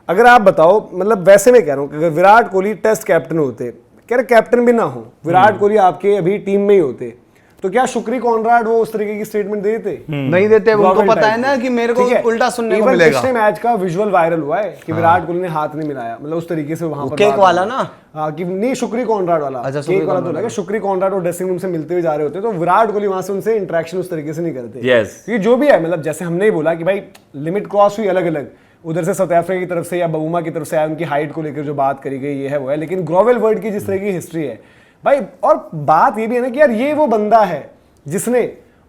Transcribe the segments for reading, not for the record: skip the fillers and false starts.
अगर आप बताओ, मतलब वैसे मैं कह रहा हूँ कि अगर विराट कोहली टेस्ट कैप्टन होते, कह रहे कैप्टन भी ना हो, विराट कोहली आपके अभी टीम में ही होते, तो क्या शुक्री कॉनराड वो उस तरीके की स्टेटमेंट देते? नहीं देते। उनको पता है ना कि मेरे को उल्टा सुनने को मिलेगा। पिछले मैच का विजुअल वायरल हुआ है कि विराट कोहली ने हाथ नहीं मिलाया, मतलब उस तरीके से वहां पर केक वाला ना, हाँ कि नहीं शुक्री कॉनराड वाला, अच्छा केक वाला तो लगा, शुक्री कॉनराड और ड्रेसिंग रूम से मिलते हुए जा रहे होते, तो विराट कोहली वहां से उनसे इंटरेक्शन उस तरीके से नहीं करते। क्योंकि जो भी है, मतलब जैसे हमने ही बोला कि भाई लिमिट क्रॉस हुई अलग अलग, उधर से साउथ अफ्रीका की तरफ से या बबूमा की तरफ से उनकी हाइट को लेकर जो बात करी गई ये है वो है, लेकिन ग्रोवेल वर्ल्ड की जिस तरह की हिस्ट्री है भाई, और बात ये भी है ना कि यार ये वो बंदा है जिसने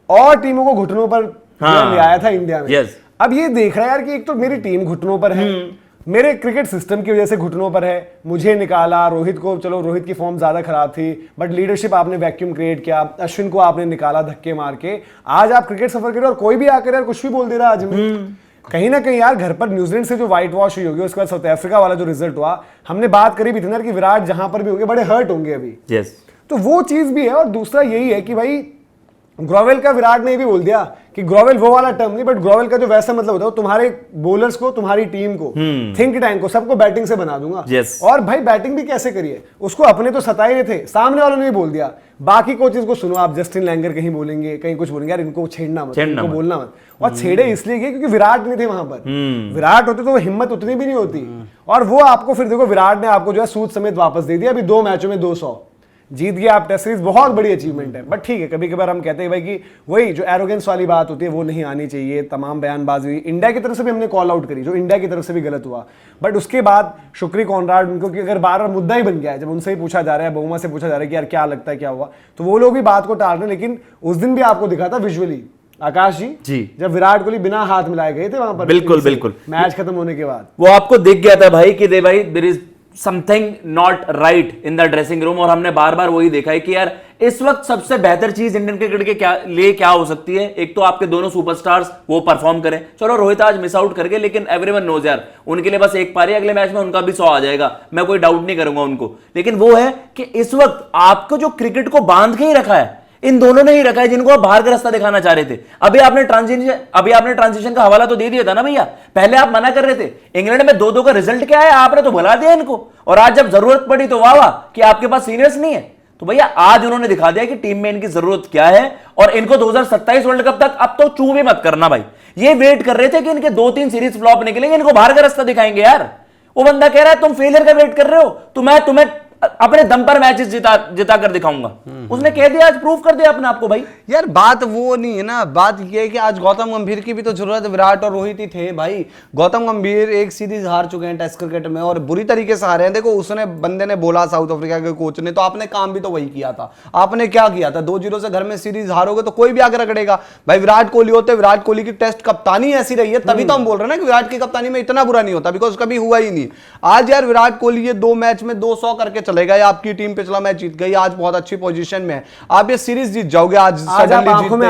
और टीमों को घुटनों पर ले आया था इंडिया में। अब ये देख रहा है यार कि एक तो मेरी टीम घुटनों पर है, मेरे क्रिकेट सिस्टम की वजह से घुटनों पर है, मुझे निकाला, रोहित को, चलो रोहित की फॉर्म ज्यादा खराब थी बट लीडरशिप आपने वैक्यूम क्रिएट किया, अश्विन को आपने निकाला धक्के मार के, आज आप क्रिकेट सफर कर रहे हो और कोई भी आकर यार कुछ भी बोल दे रहा है आज में। कहीं ना कहीं यार घर पर न्यूजीलैंड से जो व्हाइट वॉश हुई होगी, उसके बाद साउथ अफ्रीका वाला जो रिजल्ट हुआ, हमने बात करी भी थी ना कि विराट जहां पर भी होंगे बड़े हर्ट होंगे अभी। तो वो चीज भी है, और दूसरा यही है कि भाई ग्रोवेल का विराट ने भी बोल दिया कि ग्रोवेल वो वाला टर्म नहीं, बट ग्रोवेल का जो वैसा मतलब होता है तुम्हारे बॉलर्स को, तुम्हारी टीम को, थिंक टैंक को, सबको बैटिंग से बना दूंगा। और भाई बैटिंग भी कैसे करिए, उसको अपने तो सताए रहे थे, सामने वालों ने भी बोल दिया, बाकी कोचेस को सुनो आप, जस्टिन लैंगर कहीं बोलेंगे, कहीं कुछ बोलेंगे, यार इनको छेड़ना मत, इनको बोलना मत, और छेड़े इसलिए क्योंकि विराट नहीं थे वहां पर। विराट होते तो वो हिम्मत उतनी भी नहीं होती, और वो आपको फिर देखो विराट ने आपको जो है सूद समेत वापस दे दिया, अभी 2 मैचों में 200 जीत गया आप टेस्ट सीरीज, बहुत बड़ी अचीवमेंट है। बट ठीक है, कभी कभार हम कहते हैं भाई कि वही जो एरोगेंस वाली बात होती है वो नहीं आनी चाहिए, तमाम बयानबाजी हुई, इंडिया की तरफ से भी हमने कॉल आउट करी, जो इंडिया की तरफ से भी गलत हुआ, बट उसके बाद शुक्री कॉनराड उनको कि अगर बार बार मुद्दा ही बन गया है, जब उनसे ही पूछा जा रहा है, बहुमा से पूछा जा रहा है कि यार क्या लगता है क्या हुआ, तो वो लोग भी बात को टाल रहे हैं। लेकिन उस दिन भी आपको दिखा था विजुअली आकाश जी जब विराट कोहली बिना हाथ मिलाए गए थे वहां पर, बिल्कुल बिल्कुल मैच खत्म होने के बाद वो आपको दिख गया था भाई कि दे भाई there is something not right in the dressing room, और हमने बार बार वही देखा है कि यार इस वक्त सबसे बेहतर चीज इंडियन क्रिकेट के लिए क्या हो सकती है, एक तो आपके दोनों सुपरस्टार्स वो परफॉर्म करें, चलो रोहित आज मिस आउट करके, लेकिन एवरीवन नोज यार उनके लिए बस एक पारी, अगले मैच में उनका भी 100 आ जाएगा, मैं कोई डाउट नहीं करूंगा उनको। लेकिन वो है कि इस वक्त आपको जो क्रिकेट को बांध के ही रखा है, इन दोनों ने ही रखा है जिनको आप बाहर का रास्ता दिखाना चाह रहे थे। अभी आपने ट्रांजिशन का हवाला तो दे दिया था ना भैया, पहले आप मना कर रहे थे। इंग्लैंड में 2-2 का रिजल्ट क्या है, आपने तो भुला दिया इनको, और आज जब जरूरत पड़ी तो वाह वाह कि आपके पास सीनियर्स नहीं है। तो भैया आज उन्होंने दिखा दिया कि टीम में इनकी जरूरत क्या है, और इनको 2027 वर्ल्ड कप तक अब तो चू भी मत करना भाई। ये वेट कर रहे थे कि इनके 2-3 सीरीज फ्लॉप निकलेंगे, इनको बाहर का रास्ता दिखाएंगे यार। वो बंदा कह रहा है तुम फेलियर का वेट कर रहे हो, तो मैं तुम्हें अपने दम पर मैचेस जिता कर दिखाऊंगा। उसने कह दिया, आज प्रूव कर दिया अपने आप को भाई। यार बात वो नहीं है ना, बात ये है कि आज गौतम गंभीर की भी तो जरूरत है, विराट और रोहित ही थे भाई। गौतम गंभीर एक सीरीज हार चुके हैं टेस्ट क्रिकेट में, और बुरी तरीके से हारे हैं। देखो उसने बंदे ने बोला साउथ अफ्रीका के कोच ने, तो आपने काम भी तो वही किया था। आपने क्या किया था, 2-0 से घर में सीरीज हारोगे तो कोई भी आकर रगड़ेगा भाई। विराट कोहली होते, विराट कोहली की टेस्ट कप्तानी ऐसी रही है, तभी तो हम बोल रहे हैं ना कि विराट की कप्तानी में इतना बुरा नहीं होता, बिकॉज कभी हुआ ही नहीं। आज यार विराट कोहली ये 2 मैच में 200 करके चलेगा, आपकी टीम पिछला मैच जीत गई, आज बहुत अच्छी पोजीशन में है, आप ये सीरीज जीत जाओगे। आज आंखों में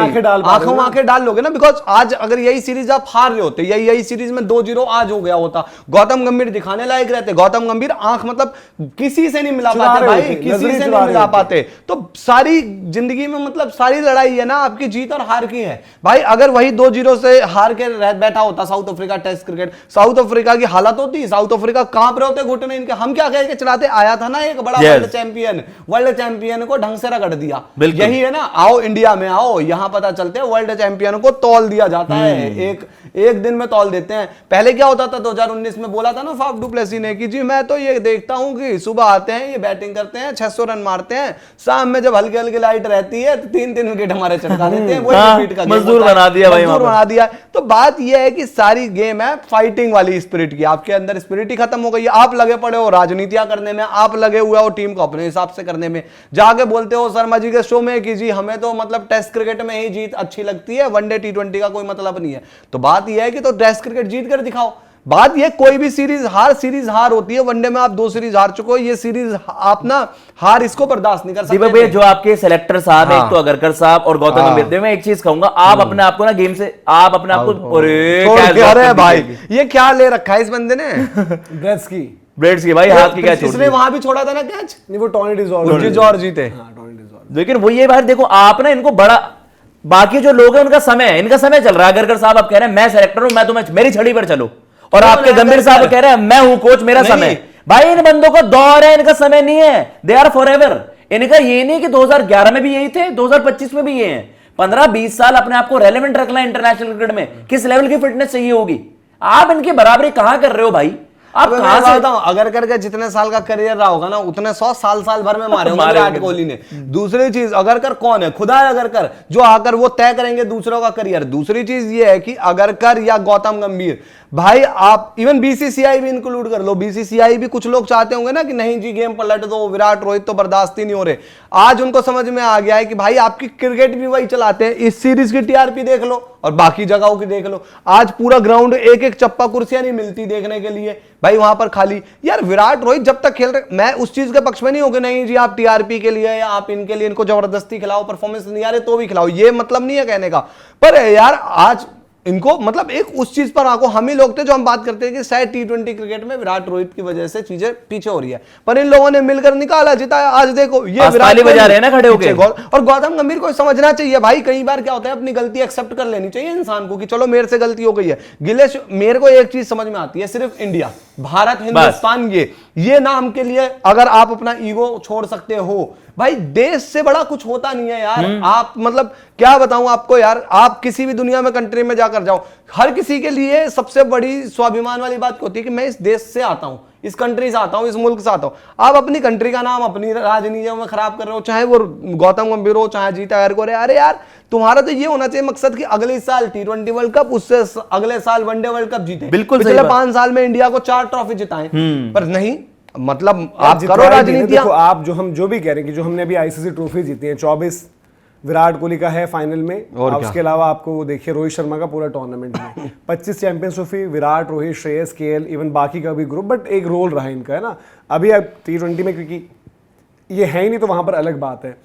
आंखें डाल लोगे ना, बिकॉज आज अगर यही सीरीज आप हार रहे होते, यही सीरीज में 2-0 आज हो गया होता, गौतम गंभीर दिखाने लायक रहते। गौतम गंभीर आंख मतलब किसी से नहीं मिला पाते भाई, किसी से नहीं मिला पाते। तो सारी जिंदगी में मतलब सारी लड़ाई है ना आपकी जीत और हार की है भाई। अगर वही 2-0 से हार के बैठा होता South Africa test cricket, South Africa की हालत होती, साउथ अफ्रीका कांप रहे होते घुटने इनके। हम क्या कह के चलाते, आया था ना एक बड़ा वर्ल्ड चैंपियन को ढंग से रगड़ दिया। यही है ना, आओ इंडिया में आओ, यहां पता चलते हैं वर्ल्ड चैंपियन को तौल दिया जाता है, एक दिन में तौल देते हैं। पहले क्या होता था, 2019 में बोला था ना फाफ डू प्लेसी ने कि जी मैं तो ये देखता हूं कि सुबह आते हैं, ये बैटिंग करते हैं, 600 रन मारते हैं, शाम में जब हल्की हल्की लाइट रहती है तो 3-3 विकेट हमारे चटका देते हैं, वही रिपीट का मजदूर बना दिया भाई, मजदूर बना दिया। तो बात यह है कि सारी गेम है फाइटिंग वाली स्पिरिट की, आपके अंदर स्पिरिट ही खत्म हो गई है। आप लगे पड़े हो राजनीतियां करने में, आप लगे हुए हो टीम को अपने हिसाब से करने में, जाके बोलते हो शर्मा जी के शो में कि जी हमें तो मतलब टेस्ट क्रिकेट में ही जीत अच्छी लगती है, वनडे T20 का कोई मतलब नहीं है। तो बात यह है कि तो टेस्ट क्रिकेट जीत कर दिखाओ। बात यह कोई भी सीरीज हार होती है, वनडे में आप 2 सीरीज हार चुके हो, ये सीरीज आप ना हार इसको बर्दाश्त नहीं कर सकते। जो आपके सेलेक्टर साहब है, एक तो अगरकर साहब और गौतम गंभीर, मैं एक चीज कहूंगा, आप अपने आप को ना गेम से आप अपने आप को, अरे भाई ये क्या ले रखा है इस बंदे ने ब्रेड्स की भाई, हाथ की क्या इसने वहां भी छोड़ा था ना कैच, नहीं वो टॉनी डिजॉर्ज जीते। लेकिन वो ये बात देखो, आप ना इनको बड़ा, बाकी जो लोग हैं उनका समय है, इनका समय चल रहा है। अगरकर साहब आप कह रहे हैं मैं सेलेक्टर हूं, मैं तो मेरी छड़ी पर चलो, और क्यों आपके नहीं गंभीर अगर साहब कर? कह रहे हैं मैं हूं कोच, मेरा नहीं। समय। भाई इन बंदों का दौर है, इनका समय नहीं है। They are forever. इनका ये नहीं कि 2011 में भी यही थे, 2025 में भी ये हैं। 15-20 साल अपने आप को रेलेवेंट रखना है इंटरनेशनल क्रिकेट में। किस लेवल की फिटनेस चाहिए होगी? आप इनकी बराबरी कहां कर रहे हो भाई? आप कहां से? बताऊं, अगर करके जितने साल का करियर रहा होगा ना, उतने 100 साल भर में मारे होंगे मारे विराट होंगे। कोहली ने। दूसरी चीज, अगर कर कौन है? खुदा है अगर कर, जो आकर वो तय करेंगे दूसरों का करियर। दूसरी चीज ये है कि अगर कर या गौतम गंभीर, भाई आप इवन बीसीसीआई भी इंक्लूड कर लो, बीसीसीआई भी कुछ लोग चाहते होंगे ना कि नहीं जी गेम पलट दो, विराट रोहित तो बर्दाश्त ही नहीं हो रहे। आज उनको समझ में आ गया है कि भाई आपकी क्रिकेट भी वही चलाते हैं। इस सीरीज की टीआरपी देख लो और बाकी जगहों की देख लो, आज पूरा ग्राउंड एक एक चप्पा कुर्सियां नहीं मिलती देखने के लिए भाई, वहां पर खाली। यार विराट रोहित जब तक खेल रहे, मैं उस चीज के पक्ष में नहीं हूं कि नहीं जी आप टीआरपी के लिए या आप इनके लिए इनको जबरदस्ती खिलाओ, परफॉर्मेंस नहीं आ रहे तो भी खिलाओ, ये मतलब नहीं है कहने का। पर यार आज इनको मतलब एक उस चीज पर आंखों, हम ही लोग थे जो हम बात करते हैं कि शायद टी20 क्रिकेट में विराट रोहित की वजह से चीजें पीछे हो रही है, पर इन लोगों ने मिलकर निकाला, जिताया। आज देखो ये विराट बजा रहे हैं ना खड़े होके। और गौतम गंभीर को समझना चाहिए भाई, कई बार क्या होता है अपनी गलती एक्सेप्ट कर लेनी चाहिए इंसान को कि चलो मेरे से गलती हो गई है। गिलेश, मेरे को एक चीज समझ में आती है, सिर्फ इंडिया, भारत, हिंदुस्तान, ये नाम के लिए अगर आप अपना ईगो छोड़ सकते हो, भाई देश से बड़ा कुछ होता नहीं है यार। आप मतलब क्या बताऊं आपको यार, आप किसी भी दुनिया में कंट्री में जाकर जाओ, हर किसी के लिए सबसे बड़ी स्वाभिमान वाली बात होती है कि मैं इस देश से आता हूं, इस कंट्री से आता हूं, इस मुल्क से आता हूं। आप अपनी कंट्री का नाम अपनी राजनीतियों में खराब कर रहे हो, चाहे वो गौतम गंभीर हो, चाहे जीता एरकोरे। अरे यार तुम्हारा तो ये होना चाहिए मकसद कि अगले साल टी20 वर्ल्ड कप, उससे अगले साल वनडे वर्ल्ड कप जीते। बिल्कुल पिछले 5 साल में इंडिया को 4 ट्रॉफी जिताएं, पर नहीं, मतलब आप जितना करो ही राजनीति। देखो, आप जो भी कह रहे हैं कि जो हमने अभी आईसीसी ट्रॉफी जीती है, 24 विराट कोहली का है फाइनल में, और उसके अलावा आपको देखिए रोहित शर्मा का पूरा टूर्नामेंट में 25 champions trophy, Virat, Rohit, Shreyas, KL, even बाकी का भी ग्रुप, बट एक रोल रहा इनका, है ना। अभी अब टी20 में क्योंकि ये है ही नहीं तो वहां पर अलग बात है,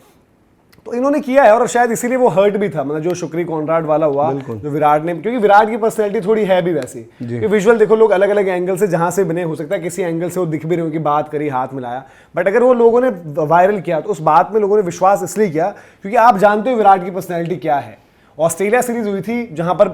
तो इन्होंने किया है, और शायद इसीलिए वो हर्ट भी था, मतलब जो शुक्री कॉन्ट्राड वाला हुआ जो विराट ने, क्योंकि विराट की पर्सनैलिटी थोड़ी है भी वैसी कि विजुअल देखो, लोग अलग अलग एंगल से जहां से बने, हो सकता है किसी एंगल से वो दिख भी रहे हो कि बात करी, हाथ मिलाया, बट अगर वो लोगों ने वायरल किया तो उस बात में लोगों ने विश्वास इसलिए किया क्योंकि आप जानते हो विराट की पर्सनैलिटी क्या है। ऑस्ट्रेलिया सीरीज हुई थी जहां पर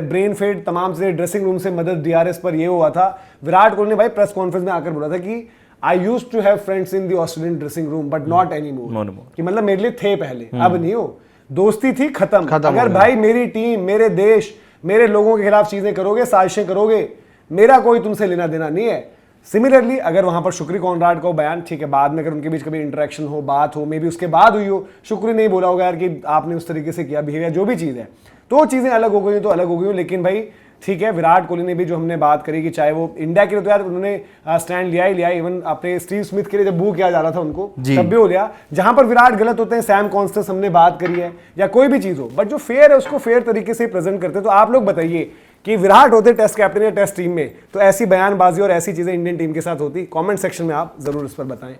ब्रेन फेड, तमाम से ड्रेसिंग रूम से मदद, डीआरएस पर ये हुआ था। विराट कोहली ने भाई प्रेस कॉन्फ्रेंस में आकर बोला था कि I used to have friends in the Australian dressing room, but not anymore. कि मतलब मेरे लिए थे पहले, अब नहीं हो। दोस्ती थी, खत्म। अगर भाई मेरी टीम, मेरे देश, मेरे लोगों के खिलाफ चीजें करोगे, साजिशें करोगे, मेरा कोई तुमसे लेना देना नहीं है। सिमिलरली अगर वहां पर शुक्री कॉन्ट्राड का बयान, ठीक है, बाद में अगर उनके बीच कभी इंटरेक्शन हो, बात हो, मे बी उसके बाद हुई हो, शुक्री नहीं बोला होगा यार कि आपने उस तरीके से किया बिहेवियर, जो भी चीज है, तो चीजें अलग हो गई तो अलग हो गई। लेकिन भाई ठीक है, विराट कोहली ने भी जो हमने बात करी कि चाहे वो इंडिया के लिए, तो यार उन्होंने स्टैंड लिया ही लिया, इवन अपने स्टीव स्मिथ के लिए जब बू किया जा रहा था उनको, तब भी हो लिया। जहां पर विराट गलत होते हैं, सैम कॉन्स्टेंस हमने बात करी है, या कोई भी चीज हो, बट जो फेयर है उसको फेयर तरीके से प्रेजेंट करते हैं। तो आप लोग बताइए कि विराट होते टेस्ट कैप्टन या टेस्ट टीम में, तो ऐसी बयानबाजी और ऐसी चीजें इंडियन टीम के साथ होती? कमेंट सेक्शन में आप जरूर इस पर बताएं।